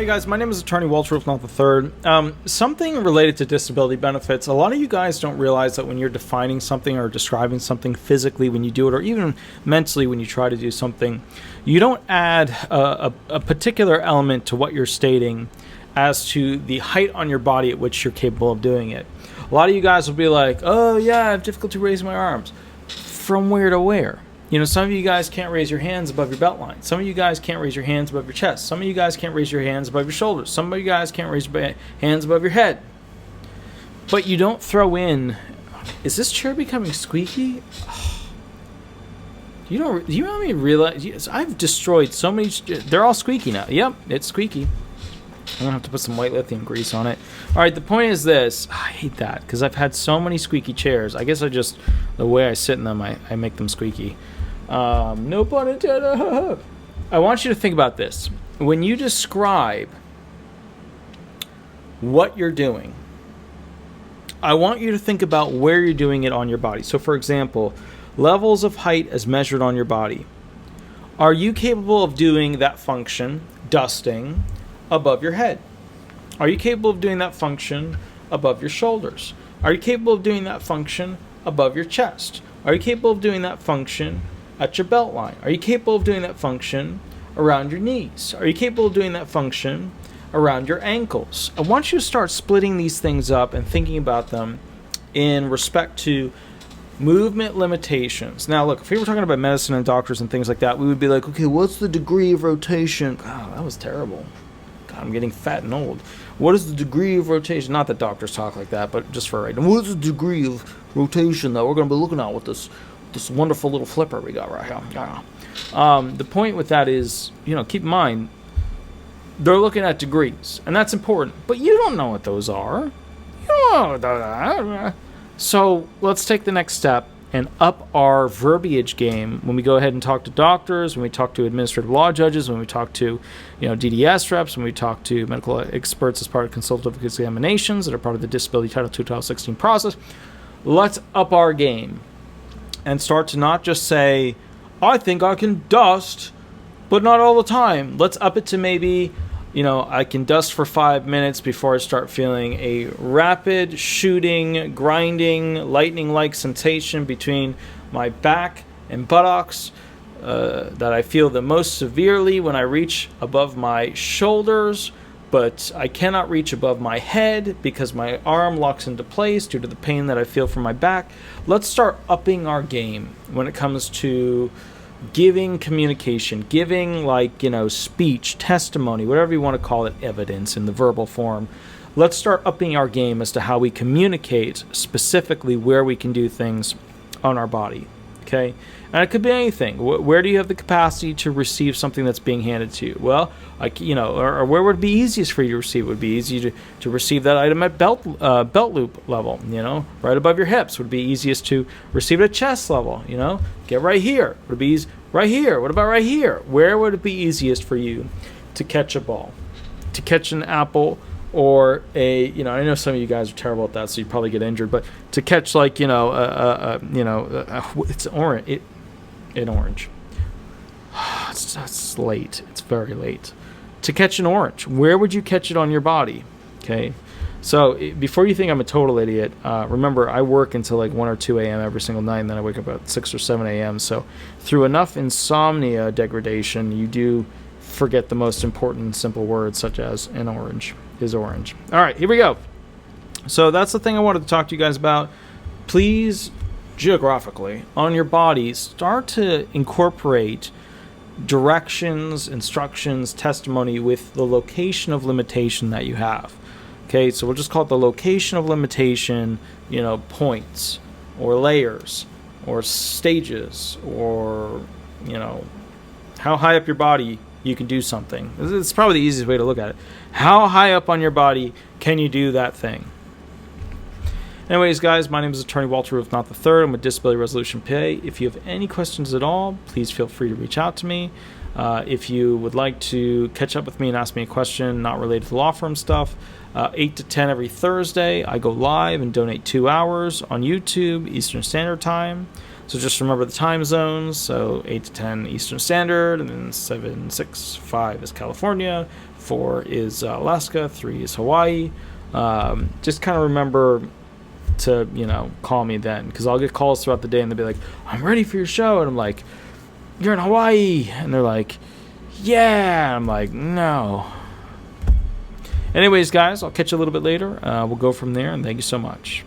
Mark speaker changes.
Speaker 1: Hey guys, my name is Attorney Walter Wolf III. Something related to disability benefits. A lot of you guys don't realize that when you're defining something or describing something physically when you do it, or even mentally when you try to do something, you don't add a particular element to what you're stating as to the height on your body at which you're capable of doing it. A lot of you guys will be like, oh yeah, I have difficulty raising my arms. From where to where? You know, some of you guys can't raise your hands above your belt line. Some of you guys can't raise your hands above your chest. Some of you guys can't raise your hands above your shoulders. Some of you guys can't raise your hands above your head. But you don't throw in, is this chair becoming squeaky? You know how many realize? I've destroyed so many. They're all squeaky now. Yep, it's squeaky. I'm gonna have to put some white lithium grease on it. All right, the point is this. I hate that because I've had so many squeaky chairs. I guess the way I sit in them, I make them squeaky. No pun intended. I want you to think about this. When you describe what you're doing, I want you to think about where you're doing it on your body. So, for example, levels of height as measured on your body. Are you capable of doing that function, dusting, above your head? Are you capable of doing that function above your shoulders? Are you capable of doing that function above your chest? Are you capable of doing that function at your belt line? Are you capable of doing that function around your knees? Are you capable of doing that function around your ankles? I want you to start splitting these things up and thinking about them in respect to movement limitations. Now, look, if we were talking about medicine and doctors and things like that, we would be like, okay, what's the degree of rotation? Oh, that was terrible. God, I'm getting fat and old. What is the degree of rotation? Not that doctors talk like that, but just for right now. What is the degree of rotation that we're going to be looking at with this wonderful little flipper we got right here? The point with that is, keep in mind, they're looking at degrees, and that's important. But you don't know what those are. You don't know that. So let's take the next step and up our verbiage game when we go ahead and talk to doctors, when we talk to administrative law judges, when we talk to DDS reps, when we talk to medical experts as part of consultative examinations that are part of the Disability Title II 2016 process. Let's up our game and start to not just say, I think I can dust, but not all the time. Let's up it to maybe, I can dust for 5 minutes before I start feeling a rapid shooting, grinding, lightning-like sensation between my back and buttocks that I feel the most severely when I reach above my shoulders, but I cannot reach above my head because my arm locks into place due to the pain that I feel from my back. Let's start upping our game when it comes to giving communication, giving speech, testimony, whatever you want to call it, evidence in the verbal form. Let's start upping our game as to how we communicate specifically where we can do things on our body. Okay? And it could be anything. Where do you have the capacity to receive something that's being handed to you? Well, or where would it be easiest for you to receive? It would be easy to receive that item at belt loop level, right above your hips. Would be easiest to receive it at chest level, get right here. Would it be easy right here? What about right here? Where would it be easiest for you to catch a ball, to catch an apple, or I know some of you guys are terrible at that, so you probably get injured, but to catch it's orange. An orange. It's late. It's very late. To catch an orange, where would you catch it on your body? Okay. So before you think I'm a total idiot, remember I work until 1 or 2 a.m. every single night, and then I wake up at 6 or 7 a.m. So through enough insomnia degradation, you do forget the most important and simple words, such as an orange is orange. All right, here we go. So that's the thing I wanted to talk to you guys about. Please, geographically, on your body, start to incorporate directions, instructions, testimony with the location of limitation that you have. Okay, so we'll just call it the location of limitation, points or layers or stages or, how high up your body you can do something. It's probably the easiest way to look at it. How high up on your body can you do that thing? Anyways, guys, my name is Attorney Walter Wolf III. I'm with Disability Resolution PA. If you have any questions at all, please feel free to reach out to me. If you would like to catch up with me and ask me a question not related to law firm stuff, 8 to 10 every Thursday, I go live and donate 2 hours on YouTube, Eastern Standard Time. So just remember the time zones. So 8 to 10 Eastern Standard, and then 7, 6, 5 is California, 4 is Alaska, 3 is Hawaii. Just kind of remember to, call me then, because I'll get calls throughout the day and they'll be like, I'm ready for your show. And I'm like, you're in Hawaii. And they're like, yeah. And I'm like, no. Anyways, guys, I'll catch you a little bit later. We'll go from there, and thank you so much.